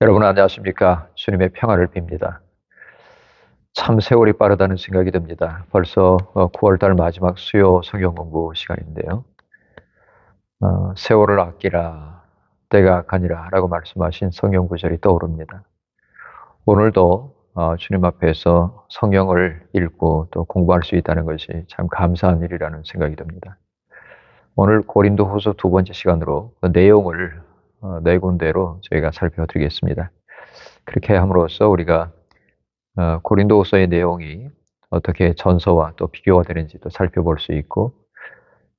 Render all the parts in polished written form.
여러분 안녕하십니까? 주님의 평화를 빕니다. 참 세월이 빠르다는 생각이 듭니다. 벌써 9월달 마지막 수요 성경 공부 시간인데요. 세월을 아끼라 때가 가니라 라고 말씀하신 성경 구절이 떠오릅니다. 오늘도 주님 앞에서 성경을 읽고 또 공부할 수 있다는 것이 참 감사한 일이라는 생각이 듭니다. 오늘 고린도후서 두 번째 시간으로 그 내용을 네 군데로 저희가 살펴드리겠습니다. 그렇게 함으로써 우리가 고린도후서의 내용이 어떻게 전서와 또 비교가 되는지도 살펴볼 수 있고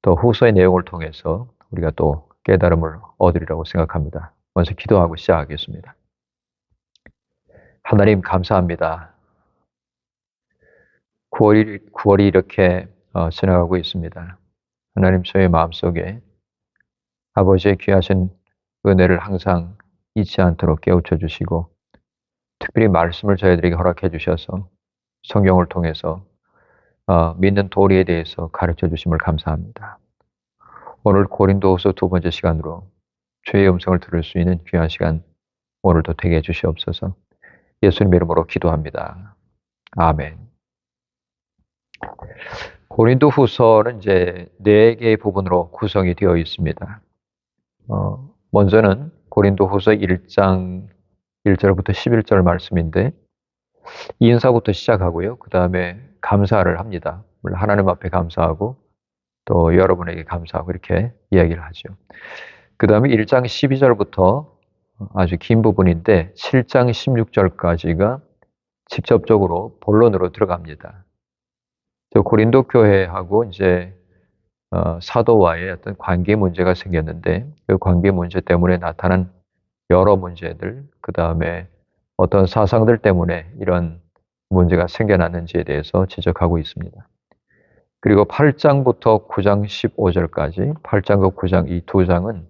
또 후서의 내용을 통해서 우리가 또 깨달음을 얻으리라고 생각합니다. 먼저 기도하고 시작하겠습니다. 하나님 감사합니다. 9월이 이렇게 지나가고 있습니다. 하나님 저의 마음속에 아버지의 귀하신 은혜를 항상 잊지 않도록 깨우쳐 주시고 특별히 말씀을 저희들에게 허락해 주셔서 성경을 통해서 믿는 도리에 대해서 가르쳐 주심을 감사합니다. 오늘 고린도후서 두 번째 시간으로 주의 음성을 들을 수 있는 귀한 시간 오늘도 되게 해주시옵소서. 예수님 이름으로 기도합니다. 아멘. 고린도후서는 이제 네 개의 부분으로 구성이 되어 있습니다. 먼저는 고린도후서 1장 1절부터 11절 말씀인데 인사부터 시작하고요. 그 다음에 감사를 합니다. 물론 하나님 앞에 감사하고 또 여러분에게 감사하고 이렇게 이야기를 하죠. 그 다음에 1장 12절부터 아주 긴 부분인데 7장 16절까지가 직접적으로 본론으로 들어갑니다. 고린도 교회하고 이제 사도와의 어떤 관계 문제가 생겼는데 그 관계 문제 때문에 나타난 여러 문제들, 그 다음에 어떤 사상들 때문에 이런 문제가 생겨났는지에 대해서 지적하고 있습니다. 그리고 8장부터 9장 15절까지 8장과 9장 이 두 장은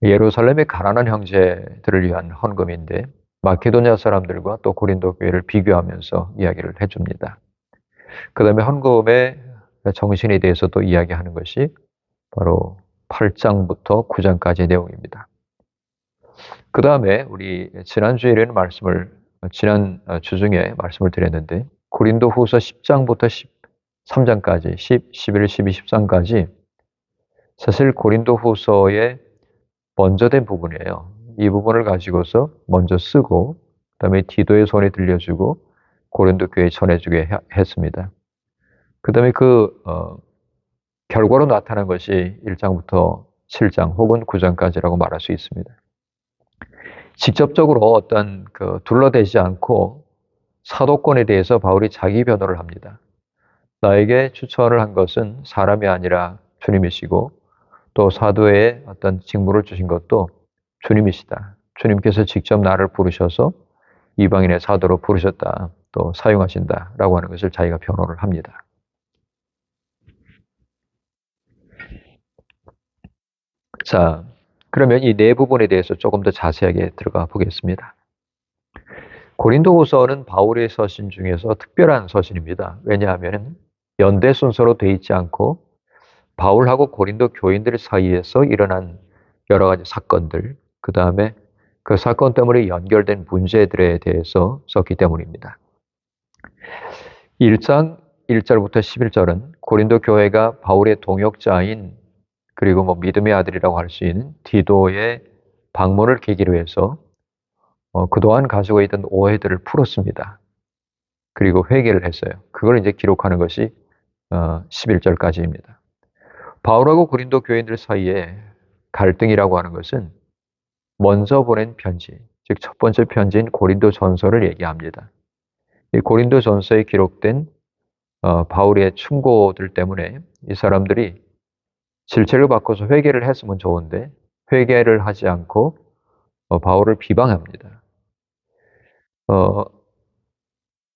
예루살렘의 가난한 형제들을 위한 헌금인데 마케도냐 사람들과 또 고린도 교회를 비교하면서 이야기를 해줍니다. 그 다음에 헌금의 정신에 대해서도 이야기하는 것이 바로 8장부터 9장까지의 내용입니다. 그 다음에 우리 지난 주 중에 말씀을 드렸는데 고린도 후서 10장부터 13장까지 10, 11, 12, 13까지 사실 고린도 후서의 먼저 된 부분이에요. 이 부분을 가지고서 먼저 쓰고 그다음에 디도의 손에 들려주고 고린도 교회에 전해주게 했습니다. 그다음에 결과로 나타난 것이 1장부터 7장 혹은 9장까지라고 말할 수 있습니다. 직접적으로 어떤 둘러대지 않고 사도권에 대해서 바울이 자기 변호를 합니다. 나에게 추천을 한 것은 사람이 아니라 주님이시고 또 사도의 어떤 직무를 주신 것도 주님이시다. 주님께서 직접 나를 부르셔서 이방인의 사도로 부르셨다. 또 사용하신다라고 하는 것을 자기가 변호를 합니다. 자, 그러면 이 네 부분에 대해서 조금 더 자세하게 들어가 보겠습니다. 고린도후서는 바울의 서신 중에서 특별한 서신입니다. 왜냐하면 연대 순서로 돼 있지 않고 바울하고 고린도 교인들 사이에서 일어난 여러 가지 사건들, 그 다음에 그 사건 때문에 연결된 문제들에 대해서 썼기 때문입니다. 1장 1절부터 11절은 고린도 교회가 바울의 동역자인 그리고 믿음의 아들이라고 할 수 있는 디도의 방문을 계기로 해서 그동안 가지고 있던 오해들을 풀었습니다. 그리고 회개를 했어요. 그걸 이제 기록하는 것이 11절까지입니다. 바울하고 고린도 교인들 사이에 갈등이라고 하는 것은 먼저 보낸 편지, 즉 첫 번째 편지인 고린도 전서를 얘기합니다. 이 고린도 전서에 기록된 바울의 충고들 때문에 이 사람들이 질책을 받고서 회개를 했으면 좋은데 회개를 하지 않고 바울을 비방합니다.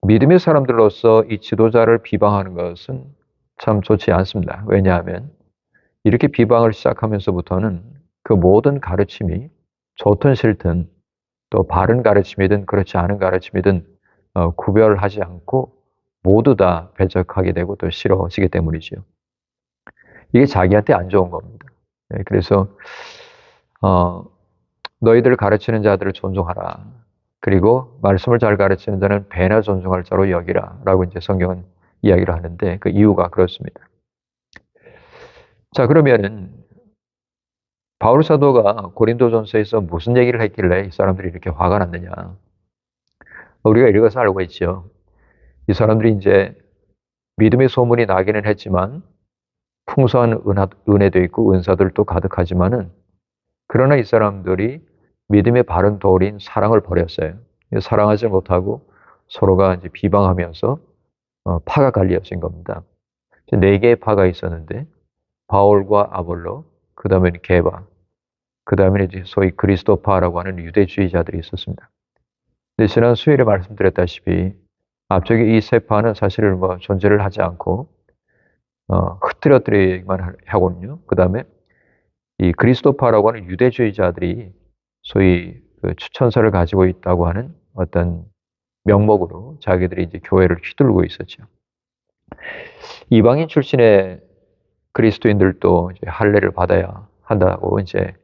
믿음의 사람들로서 이 지도자를 비방하는 것은 참 좋지 않습니다. 왜냐하면 이렇게 비방을 시작하면서부터는 그 모든 가르침이 좋든 싫든 또 바른 가르침이든 그렇지 않은 가르침이든 구별하지 않고 모두 다 배척하게 되고 또 싫어지기 때문이죠. 이게 자기한테 안 좋은 겁니다. 그래서 너희들 가르치는 자들을 존중하라. 그리고 말씀을 잘 가르치는 자는 배나 존중할 자로 여기라. 라고 이제 성경은 이야기를 하는데 그 이유가 그렇습니다. 자, 그러면은 바울 사도가 고린도전서에서 무슨 얘기를 했길래 이 사람들이 이렇게 화가 났느냐? 우리가 읽어서 알고 있죠. 이 사람들이 이제 믿음의 소문이 나기는 했지만 풍성한 은혜도 있고 은사들도 가득하지만은 그러나 이 사람들이 믿음의 바른 도리인 사랑을 버렸어요. 사랑하지 못하고 서로가 이제 비방하면서 파가 갈리어진 겁니다. 네 개의 파가 있었는데 바울과 아볼로, 그 다음에 게바, 그 다음에 이제 소위 그리스도파라고 하는 유대주의자들이 있었습니다. 근데 지난 수요일에 말씀드렸다시피 앞쪽에 이 세 파는 사실 뭐 존재를 하지 않고 흐트러뜨리기만 하거든요. 그 다음에 이 그리스도파라고 하는 유대주의자들이 소위 그 추천서를 가지고 있다고 하는 어떤 명목으로 자기들이 이제 교회를 휘둘르고 있었죠. 이방인 출신의 그리스도인들도 이제 할례를 받아야 한다고 이제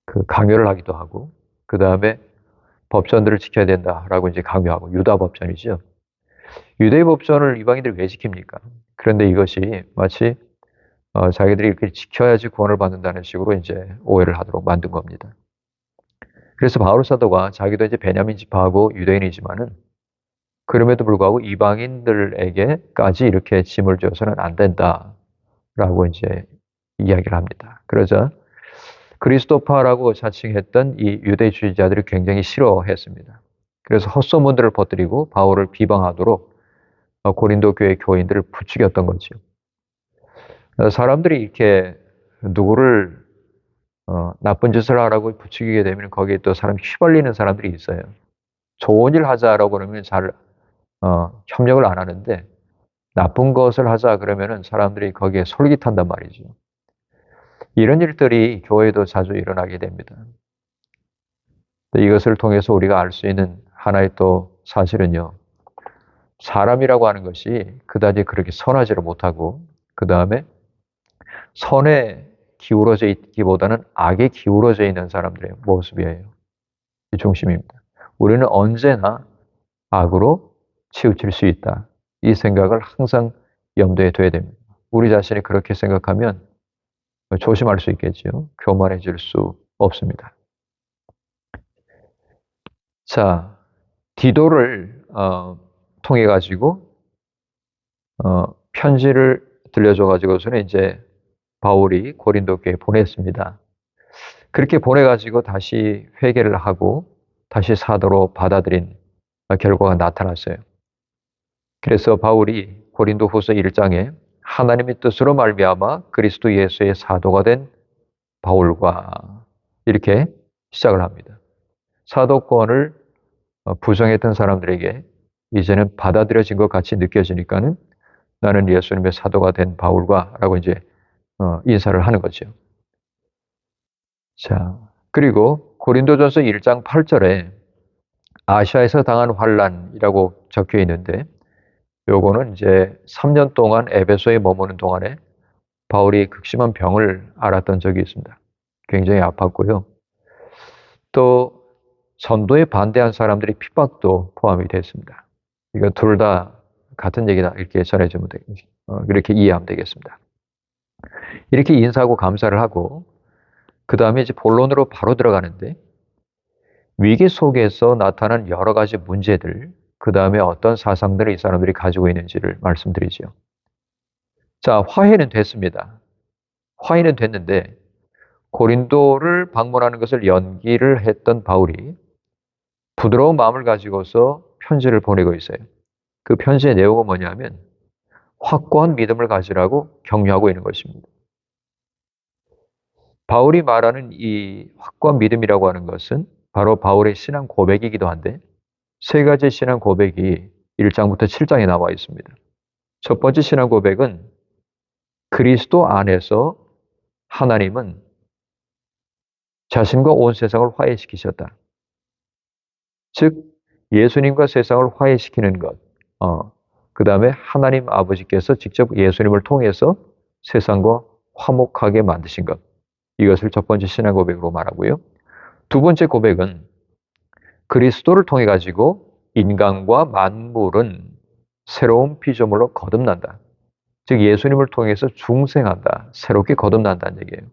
그 강요를 하기도 하고, 그 다음에 법전들을 지켜야 된다라고 이제 강요하고, 유다 법전이죠. 유대의 법전을 이방인들이 왜 지킵니까? 그런데 이것이 마치 자기들이 이렇게 지켜야지 구원을 받는다는 식으로 이제 오해를 하도록 만든 겁니다. 그래서 바울 사도가 자기도 이제 베냐민 지파하고 유대인이지만은 그럼에도 불구하고 이방인들에게까지 이렇게 짐을 져서는 안 된다라고 이제 이야기를 합니다. 그러자 그리스도파라고 자칭했던 이 유대주의자들이 굉장히 싫어했습니다. 그래서 헛소문들을 퍼뜨리고 바울을 비방하도록 고린도 교회 교인들을 부추겼던 거죠. 사람들이 이렇게 누구를 나쁜 짓을 하라고 부추기게 되면 거기에 또 사람이 휘발리는 사람들이 있어요. 좋은 일 하자라고 그러면 잘 협력을 안 하는데 나쁜 것을 하자 그러면은 사람들이 거기에 솔깃한단 말이죠. 이런 일들이 교회에도 자주 일어나게 됩니다. 이것을 통해서 우리가 알 수 있는 하나의 또 사실은요. 사람이라고 하는 것이 그다지 그렇게 선하지를 못하고 그 다음에 선에 기울어져 있기보다는 악에 기울어져 있는 사람들의 모습이에요. 이 중심입니다. 우리는 언제나 악으로 치우칠 수 있다. 이 생각을 항상 염두에 둬야 됩니다. 우리 자신이 그렇게 생각하면 조심할 수 있겠죠. 교만해질 수 없습니다. 자, 디도를 통해 가지고 편지를 들려줘 가지고서는 이제 바울이 고린도 교회에 보냈습니다. 그렇게 보내 가지고 다시 회개를 하고 다시 사도로 받아들인 결과가 나타났어요. 그래서 바울이 고린도후서 1장에 하나님의 뜻으로 말미암아 그리스도 예수의 사도가 된 바울과 이렇게 시작을 합니다. 사도권을 부정했던 사람들에게 이제는 받아들여진 것 같이 느껴지니까는 나는 예수님의 사도가 된 바울과라고 이제 인사를 하는 거죠. 자, 그리고 고린도전서 1장 8절에 아시아에서 당한 환란이라고 적혀 있는데 요거는 이제 3년 동안 에베소에 머무는 동안에 바울이 극심한 병을 앓았던 적이 있습니다. 굉장히 아팠고요. 또 전도에 반대한 사람들의 핍박도 포함이 됐습니다. 이거 둘 다 같은 얘기다 이렇게 전해주면 이렇게 이해하면 되겠습니다. 이렇게 인사하고 감사를 하고 그 다음에 이제 본론으로 바로 들어가는데 위기 속에서 나타난 여러 가지 문제들, 그 다음에 어떤 사상들을 이 사람들이 가지고 있는지를 말씀드리죠. 자, 화해는 됐습니다. 화해는 됐는데 고린도를 방문하는 것을 연기를 했던 바울이 부드러운 마음을 가지고서 편지를 보내고 있어요. 그 편지의 내용은 뭐냐면 확고한 믿음을 가지라고 격려하고 있는 것입니다. 바울이 말하는 이 확고한 믿음이라고 하는 것은 바로 바울의 신앙 고백이기도 한데 세 가지 신앙 고백이 1장부터 7장에 나와 있습니다. 첫 번째 신앙 고백은 그리스도 안에서 하나님은 자신과 온 세상을 화해시키셨다. 즉 예수님과 세상을 화해시키는 것, 그 다음에 하나님 아버지께서 직접 예수님을 통해서 세상과 화목하게 만드신 것, 이것을 첫 번째 신앙 고백으로 말하고요. 두 번째 고백은 그리스도를 통해 가지고 인간과 만물은 새로운 피조물로 거듭난다. 즉 예수님을 통해서 중생한다. 새롭게 거듭난다는 얘기예요.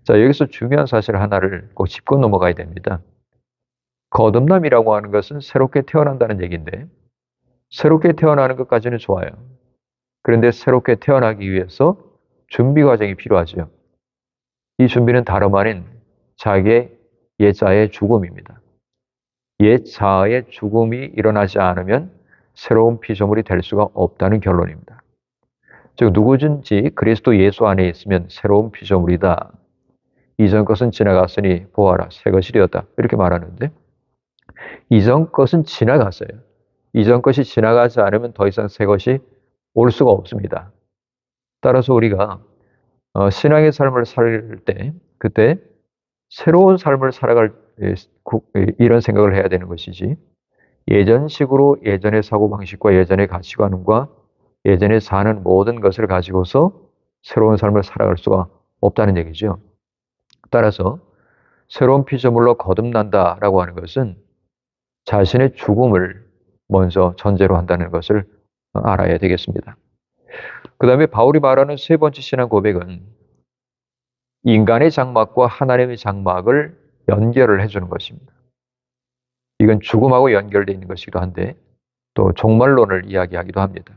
자, 여기서 중요한 사실 하나를 꼭 짚고 넘어가야 됩니다. 거듭남이라고 하는 것은 새롭게 태어난다는 얘기인데 새롭게 태어나는 것까지는 좋아요. 그런데 새롭게 태어나기 위해서 준비 과정이 필요하죠. 이 준비는 다름 아닌 자기의 옛자의 죽음입니다. 옛자의 죽음이 일어나지 않으면 새로운 피조물이 될 수가 없다는 결론입니다. 즉 누구든지 그리스도 예수 안에 있으면 새로운 피조물이다. 이전 것은 지나갔으니 보아라 새 것이 되었다. 이렇게 말하는데 이전 것은 지나갔어요. 이전 것이 지나가지 않으면 더 이상 새 것이 올 수가 없습니다. 따라서 우리가 신앙의 삶을 살 때 그때 새로운 삶을 살아갈 이런 생각을 해야 되는 것이지 예전식으로 예전의 사고방식과 예전의 가치관과 예전에 사는 모든 것을 가지고서 새로운 삶을 살아갈 수가 없다는 얘기죠. 따라서 새로운 피조물로 거듭난다라고 하는 것은 자신의 죽음을 먼저 전제로 한다는 것을 알아야 되겠습니다. 그 다음에 바울이 말하는 세 번째 신앙 고백은 인간의 장막과 하나님의 장막을 연결을 해주는 것입니다. 이건 죽음하고 연결되어 있는 것이기도 한데 또 종말론을 이야기하기도 합니다.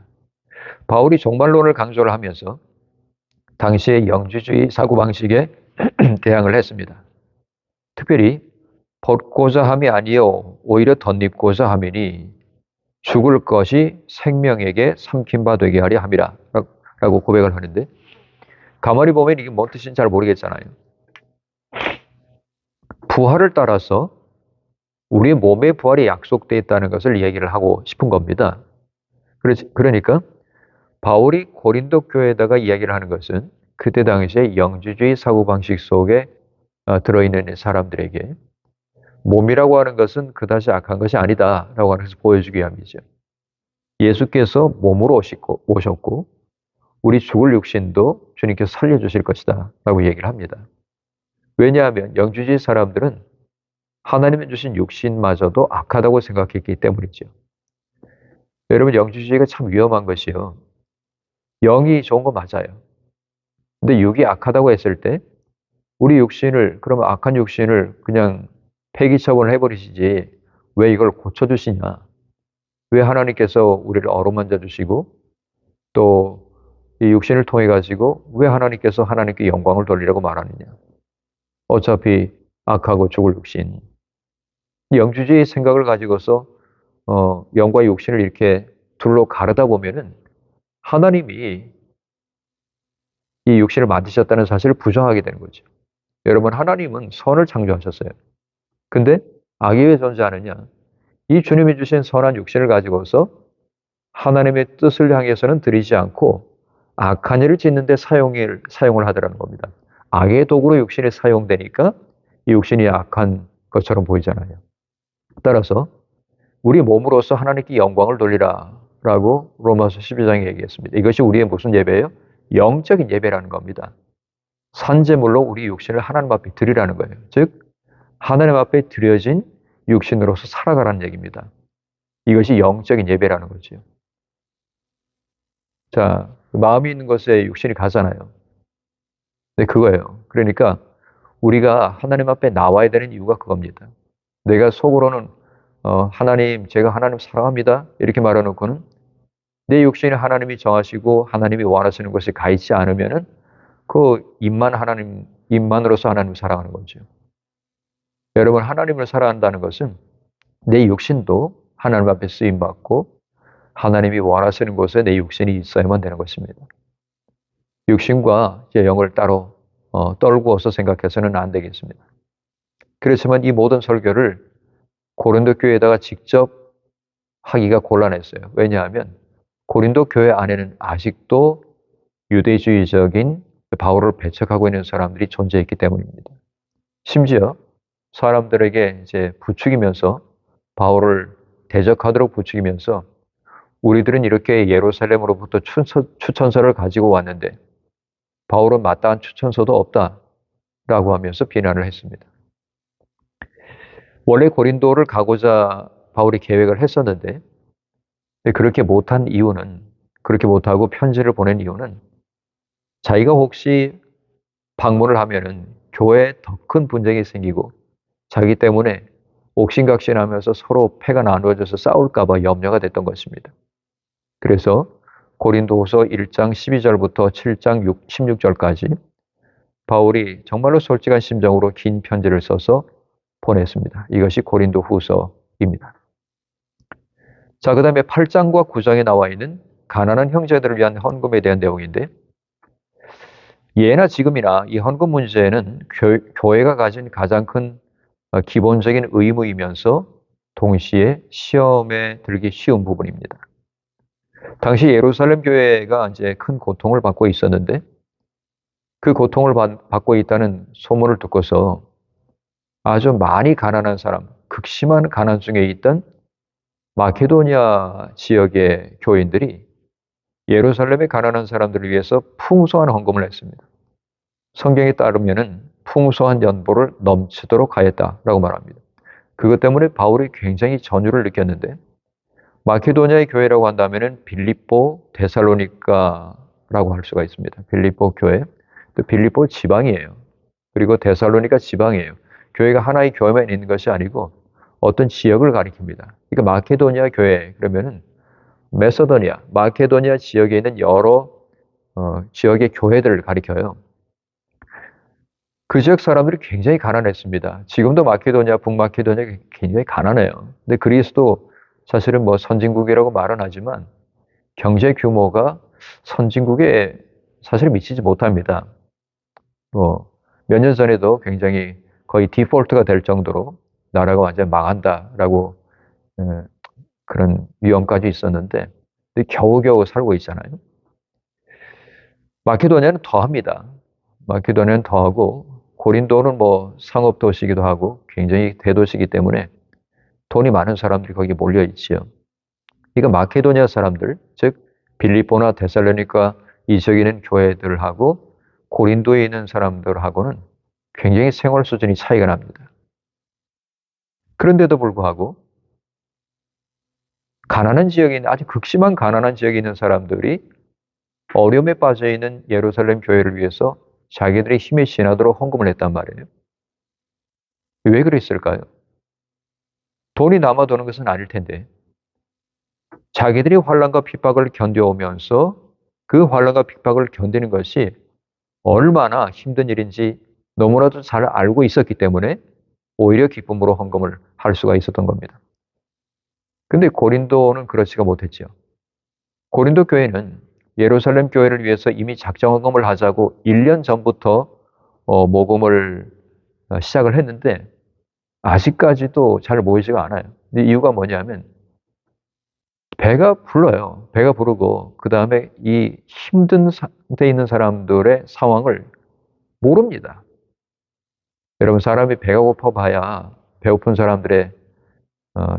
바울이 종말론을 강조를 하면서 당시의 영주주의 사고방식에 대항을 했습니다. 특별히 벗고자 함이 아니요 오히려 덧입고자 함이니 죽을 것이 생명에게 삼킨 바 되게 하려 함이라 라고 고백을 하는데 가만히 보면 이게 뭔 뜻인지 잘 모르겠잖아요. 부활을 따라서 우리의 몸의 부활이 약속되어 있다는 것을 얘기를 하고 싶은 겁니다. 그러니까 바울이 고린도 교회에다가 이야기를 하는 것은 그때 당시에 영주주의 사고방식 속에 들어있는 사람들에게 몸이라고 하는 것은 그다지 악한 것이 아니다라고 하는 것을 보여주기 위함이죠. 예수께서 몸으로 오셨고 우리 죽을 육신도 주님께서 살려주실 것이다 라고 얘기를 합니다. 왜냐하면 영주주의 사람들은 하나님이 주신 육신마저도 악하다고 생각했기 때문이죠. 여러분 영주주의가 참 위험한 것이요. 영이 좋은 거 맞아요. 근데 육이 악하다고 했을 때 우리 육신을 그러면 악한 육신을 그냥 폐기 처분을 해버리시지 왜 이걸 고쳐주시냐. 왜 하나님께서 우리를 어루만져 주시고 또 이 육신을 통해 가지고 왜 하나님께서 하나님께 영광을 돌리라고 말하느냐. 어차피 악하고 죽을 육신. 영주주의 생각을 가지고서 영과 육신을 이렇게 둘로 가르다 보면은 하나님이 이 육신을 만드셨다는 사실을 부정하게 되는 거죠. 여러분 하나님은 선을 창조하셨어요. 근데 악이 왜 존재하느냐? 이 주님이 주신 선한 육신을 가지고서 하나님의 뜻을 향해서는 드리지 않고 악한 일을 짓는 데 사용을 하더라는 겁니다. 악의 도구로 육신이 사용되니까 이 육신이 악한 것처럼 보이잖아요. 따라서 우리 몸으로서 하나님께 영광을 돌리라 라고 로마서 12장에 얘기했습니다. 이것이 우리의 무슨 예배예요? 영적인 예배라는 겁니다. 산제물로 우리 육신을 하나님 앞에 드리라는 거예요. 즉 하나님 앞에 드려진 육신으로서 살아가라는 얘기입니다. 이것이 영적인 예배라는 거죠. 자, 마음이 있는 것에 육신이 가잖아요. 네, 그거예요. 그러니까 우리가 하나님 앞에 나와야 되는 이유가 그겁니다. 내가 속으로는 하나님, 제가 하나님 사랑합니다. 이렇게 말해놓고는 내 육신이 하나님이 정하시고 하나님이 원하시는 것에 가 있지 않으면은 그 입만으로서 하나님을 사랑하는 거죠. 여러분, 하나님을 사랑한다는 것은 내 육신도 하나님 앞에 쓰임받고 하나님이 원하시는 곳에 내 육신이 있어야만 되는 것입니다. 육신과 영을 따로 떨구어서 생각해서는 안 되겠습니다. 그렇지만 이 모든 설교를 고린도 교회에다가 직접 하기가 곤란했어요. 왜냐하면 고린도 교회 안에는 아직도 유대주의적인 바울을 배척하고 있는 사람들이 존재했기 때문입니다. 심지어 사람들에게 이제 부추기면서 바울을 대적하도록 부추기면서 우리들은 이렇게 예루살렘으로부터 추천서를 가지고 왔는데 바울은 마땅한 추천서도 없다라고 하면서 비난을 했습니다. 원래 고린도를 가고자 바울이 계획을 했었는데 그렇게 못한 이유는 그렇게 못하고 편지를 보낸 이유는 자기가 혹시 방문을 하면은 교회에 더 큰 분쟁이 생기고 자기 때문에 옥신각신하면서 서로 패가 나누어져서 싸울까 봐 염려가 됐던 것입니다. 그래서 고린도후서 1장 12절부터 7장 16절까지 바울이 정말로 솔직한 심정으로 긴 편지를 써서 보냈습니다. 이것이 고린도후서입니다. 자, 그 다음에 8장과 9장에 나와 있는 가난한 형제들을 위한 헌금에 대한 내용인데 예나 지금이나 이 헌금 문제는 교회가 가진 가장 큰 기본적인 의무이면서 동시에 시험에 들기 쉬운 부분입니다. 당시 예루살렘 교회가 이제 큰 고통을 받고 있었는데 그 고통을 받고 있다는 소문을 듣고서 아주 많이 가난한 사람, 극심한 가난 중에 있던 마케도니아 지역의 교인들이 예루살렘의 가난한 사람들을 위해서 풍성한 헌금을 했습니다. 성경에 따르면은 풍성한 연보를 넘치도록 하였다라고 말합니다. 그것 때문에 바울이 굉장히 전율을 느꼈는데 마케도니아의 교회라고 한다면은 빌립보, 데살로니가라고 할 수가 있습니다. 빌립보 교회, 또 빌립보 지방이에요. 그리고 데살로니가 지방이에요. 교회가 하나의 교회만 있는 것이 아니고 어떤 지역을 가리킵니다. 그러니까 마케도니아 교회 그러면은 메소도니아, 마케도니아 지역에 있는 여러 지역의 교회들을 가리켜요. 그 지역 사람들이 굉장히 가난했습니다. 지금도 마케도니아, 북마케도니아가 굉장히 가난해요. 근데 그리스도 사실은 뭐 선진국이라고 말은 하지만 경제 규모가 선진국에 사실 미치지 못합니다. 뭐 몇 년 전에도 굉장히 거의 디폴트가 될 정도로 나라가 완전 망한다라고 그런 위험까지 있었는데 겨우겨우 살고 있잖아요. 마케도니아는 더합니다. 마케도니아는 더하고 고린도는 뭐 상업 도시이기도 하고 굉장히 대도시이기 때문에 돈이 많은 사람들이 거기에 몰려 있지요. 그러니까 마케도니아 사람들, 즉 빌립보나 데살로니가 이 지역에 있는 교회들하고 고린도에 있는 사람들하고는 굉장히 생활 수준이 차이가 납니다. 그런데도 불구하고 가난한 지역에 있는 아주 극심한 가난한 지역에 있는 사람들이 어려움에 빠져 있는 예루살렘 교회를 위해서 자기들의 힘에 지나도록 헌금을 했단 말이에요. 왜 그랬을까요? 돈이 남아도는 것은 아닐 텐데 자기들이 환난과 핍박을 견뎌오면서 그 환난과 핍박을 견디는 것이 얼마나 힘든 일인지 너무나도 잘 알고 있었기 때문에 오히려 기쁨으로 헌금을 할 수가 있었던 겁니다. 근데 고린도는 그렇지가 못했죠. 고린도 교회는 예루살렘 교회를 위해서 이미 작정 헌금을 하자고 1년 전부터 모금을 시작을 했는데 아직까지도 잘 모이지가 않아요. 근데 이유가 뭐냐면 배가 불러요. 배가 부르고 그 다음에 이 힘든 상태에 있는 사람들의 상황을 모릅니다. 여러분 사람이 배가 고파 봐야 배고픈 사람들의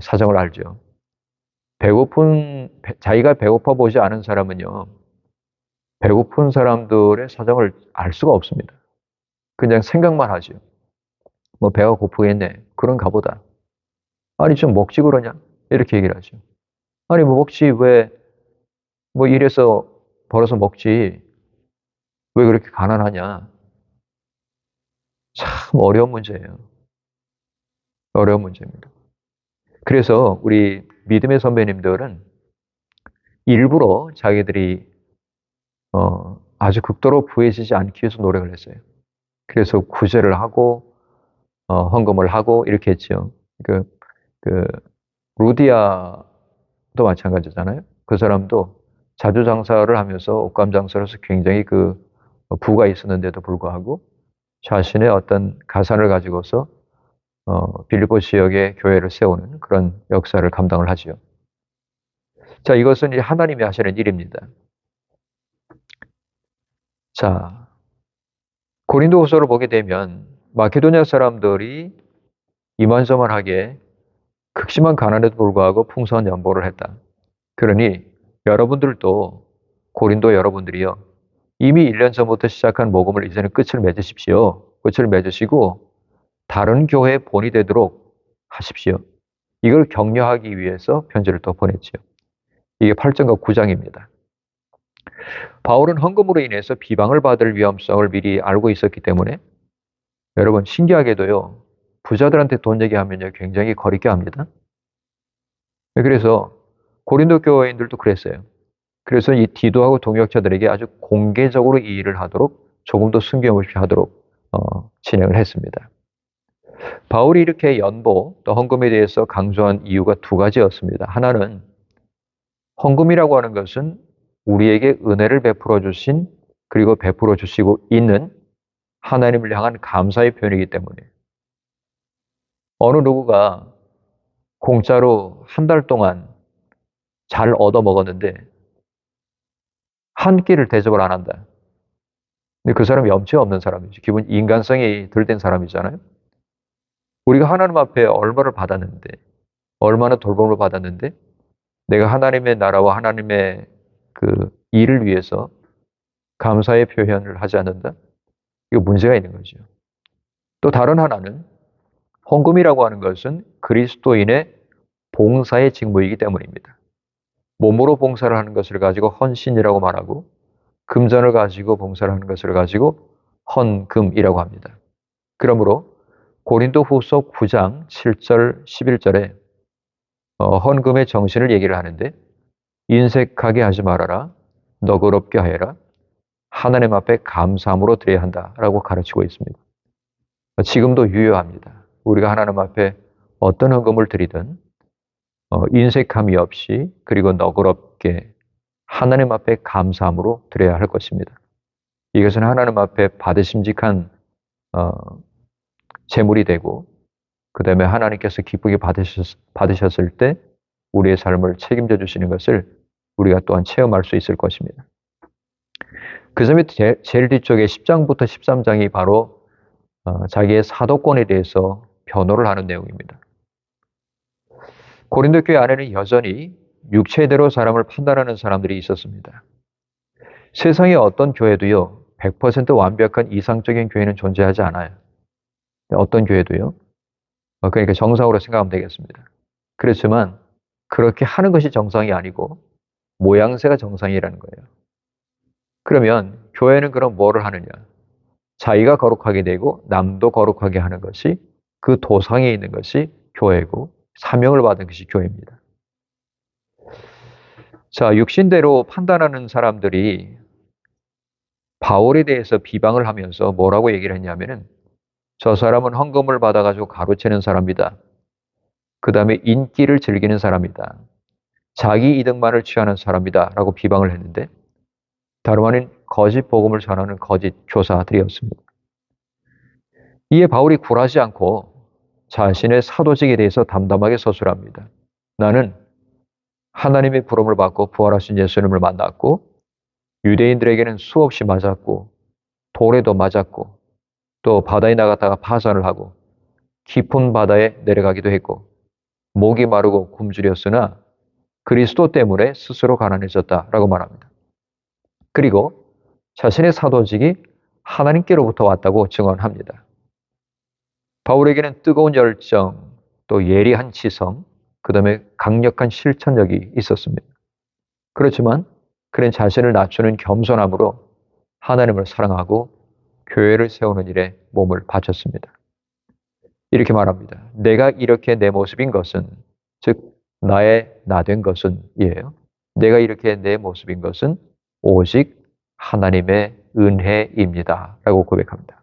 사정을 알죠. 자기가 배고파 보지 않은 사람은요. 배고픈 사람들의 사정을 알 수가 없습니다. 그냥 생각만 하죠. 뭐 배가 고프겠네. 그런가 보다. 아니 좀 먹지 그러냐? 이렇게 얘기를 하죠. 아니 뭐 먹지 왜 뭐 이래서 벌어서 먹지 왜 그렇게 가난하냐? 참 어려운 문제예요. 어려운 문제입니다. 그래서 우리 믿음의 선배님들은 일부러 자기들이 아주 극도로 부해지지 않기 위해서 노력을 했어요. 그래서 구제를 하고 헌금을 하고 이렇게 했죠. 그 루디아도 마찬가지잖아요. 그 사람도 자주 장사를 하면서 옷감 장사를 해서 굉장히 그 부가 있었는데도 불구하고 자신의 어떤 가산을 가지고서 빌립보 지역의 교회를 세우는 그런 역사를 감당을 하지요. 자, 이것은 이제 하나님이 하시는 일입니다. 자, 고린도후서를 보게 되면 마케도니아 사람들이 이만저만하게 극심한 가난에도 불구하고 풍성한 연보를 했다. 그러니 여러분들도 고린도 여러분들이요. 이미 1년 전부터 시작한 모금을 이제는 끝을 맺으십시오. 끝을 맺으시고 다른 교회의 본이 되도록 하십시오. 이걸 격려하기 위해서 편지를 또 보냈지요. 이게 8장과 9장입니다. 바울은 헌금으로 인해서 비방을 받을 위험성을 미리 알고 있었기 때문에 여러분 신기하게도요. 부자들한테 돈 얘기하면요. 굉장히 거리게 합니다. 그래서 고린도 교회인들도 그랬어요. 그래서 이 디도하고 동역자들에게 아주 공개적으로 이 일을 하도록 조금 더 숨김없이 하도록 진행을 했습니다. 바울이 이렇게 연보 또 헌금에 대해서 강조한 이유가 두 가지였습니다. 하나는 헌금이라고 하는 것은 우리에게 은혜를 베풀어 주신 그리고 베풀어 주시고 있는 하나님을 향한 감사의 표현이기 때문에 어느 누구가 공짜로 한 달 동안 잘 얻어 먹었는데 한 끼를 대접을 안 한다. 근데 그 사람이 염치 없는 사람이죠. 기본 인간성이 들된 사람이잖아요. 우리가 하나님 앞에 얼마를 받았는데, 얼마나 돌봄을 받았는데, 내가 하나님의 나라와 하나님의 그 일을 위해서 감사의 표현을 하지 않는다? 이거 문제가 있는 거죠. 또 다른 하나는 헌금이라고 하는 것은 그리스도인의 봉사의 직무이기 때문입니다. 몸으로 봉사를 하는 것을 가지고 헌신이라고 말하고 금전을 가지고 봉사를 하는 것을 가지고 헌금이라고 합니다. 그러므로 고린도 후서 9장 7절 11절에 헌금의 정신을 얘기를 하는데 인색하게 하지 말아라. 너그럽게 하여라. 하나님 앞에 감사함으로 드려야 한다라고 가르치고 있습니다. 지금도 유효합니다. 우리가 하나님 앞에 어떤 헌금을 드리든 인색함이 없이 그리고 너그럽게 하나님 앞에 감사함으로 드려야 할 것입니다. 이것은 하나님 앞에 받으심직한 재물이 되고 그 다음에 하나님께서 기쁘게 받으셨을 때 우리의 삶을 책임져 주시는 것을 우리가 또한 체험할 수 있을 것입니다. 그 점에 제일 뒤쪽에 10장부터 13장이 바로 자기의 사도권에 대해서 변호를 하는 내용입니다. 고린도 교회 안에는 여전히 육체대로 사람을 판단하는 사람들이 있었습니다. 세상의 어떤 교회도요, 100% 완벽한 이상적인 교회는 존재하지 않아요. 어떤 교회도요, 그러니까 정상으로 생각하면 되겠습니다. 그렇지만 그렇게 하는 것이 정상이 아니고 모양새가 정상이라는 거예요. 그러면 교회는 그럼 뭐를 하느냐? 자기가 거룩하게 되고 남도 거룩하게 하는 것이 그 도상에 있는 것이 교회고 사명을 받은 것이 교회입니다. 자, 육신대로 판단하는 사람들이 바울에 대해서 비방을 하면서 뭐라고 얘기를 했냐면은 저 사람은 헌금을 받아가지고 가로채는 사람이다. 그 다음에 인기를 즐기는 사람이다. 자기 이득만을 취하는 사람이다. 라고 비방을 했는데 다름 아닌 거짓 복음을 전하는 거짓 교사들이었습니다. 이에 바울이 굴하지 않고 자신의 사도직에 대해서 담담하게 서술합니다. 나는 하나님의 부름을 받고 부활하신 예수님을 만났고 유대인들에게는 수없이 맞았고 돌에도 맞았고 또 바다에 나갔다가 파산을 하고 깊은 바다에 내려가기도 했고 목이 마르고 굶주렸으나 그리스도 때문에 스스로 가난해졌다라고 말합니다. 그리고 자신의 사도직이 하나님께로부터 왔다고 증언합니다. 바울에게는 뜨거운 열정, 또 예리한 지성, 그 다음에 강력한 실천력이 있었습니다. 그렇지만 그는 자신을 낮추는 겸손함으로 하나님을 사랑하고 교회를 세우는 일에 몸을 바쳤습니다. 이렇게 말합니다. 내가 이렇게 내 모습인 것은, 즉 나의 나된 것은 이에요. 내가 이렇게 내 모습인 것은 오직 하나님의 은혜입니다. 라고 고백합니다.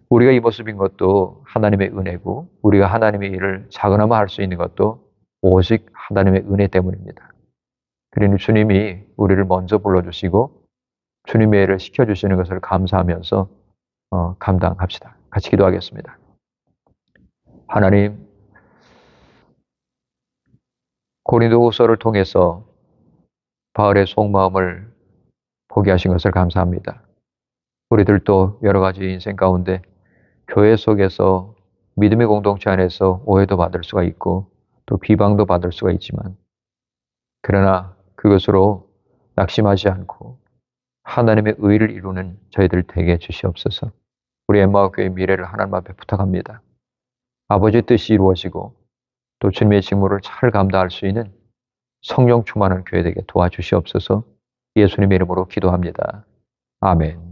우리가 이 모습인 것도 하나님의 은혜고 우리가 하나님의 일을 작은아마 할 수 있는 것도 오직 하나님의 은혜 때문입니다. 그러니 주님이 우리를 먼저 불러주시고 주님의 일을 시켜주시는 것을 감사하면서 감당합시다. 같이 기도하겠습니다. 하나님, 고린도후서를 통해서 바울의 속마음을 보게 하신 것을 감사합니다. 우리들도 여러 가지 인생 가운데 교회 속에서 믿음의 공동체 안에서 오해도 받을 수가 있고 또 비방도 받을 수가 있지만 그러나 그것으로 낙심하지 않고 하나님의 의를 이루는 저희들 되게 주시옵소서. 우리 엠마오 교회 미래를 하나님 앞에 부탁합니다. 아버지의 뜻이 이루어지고 또 주님의 직무를 잘 감당할 수 있는 성령 충만한 교회 되게 도와주시옵소서. 예수님의 이름으로 기도합니다. 아멘.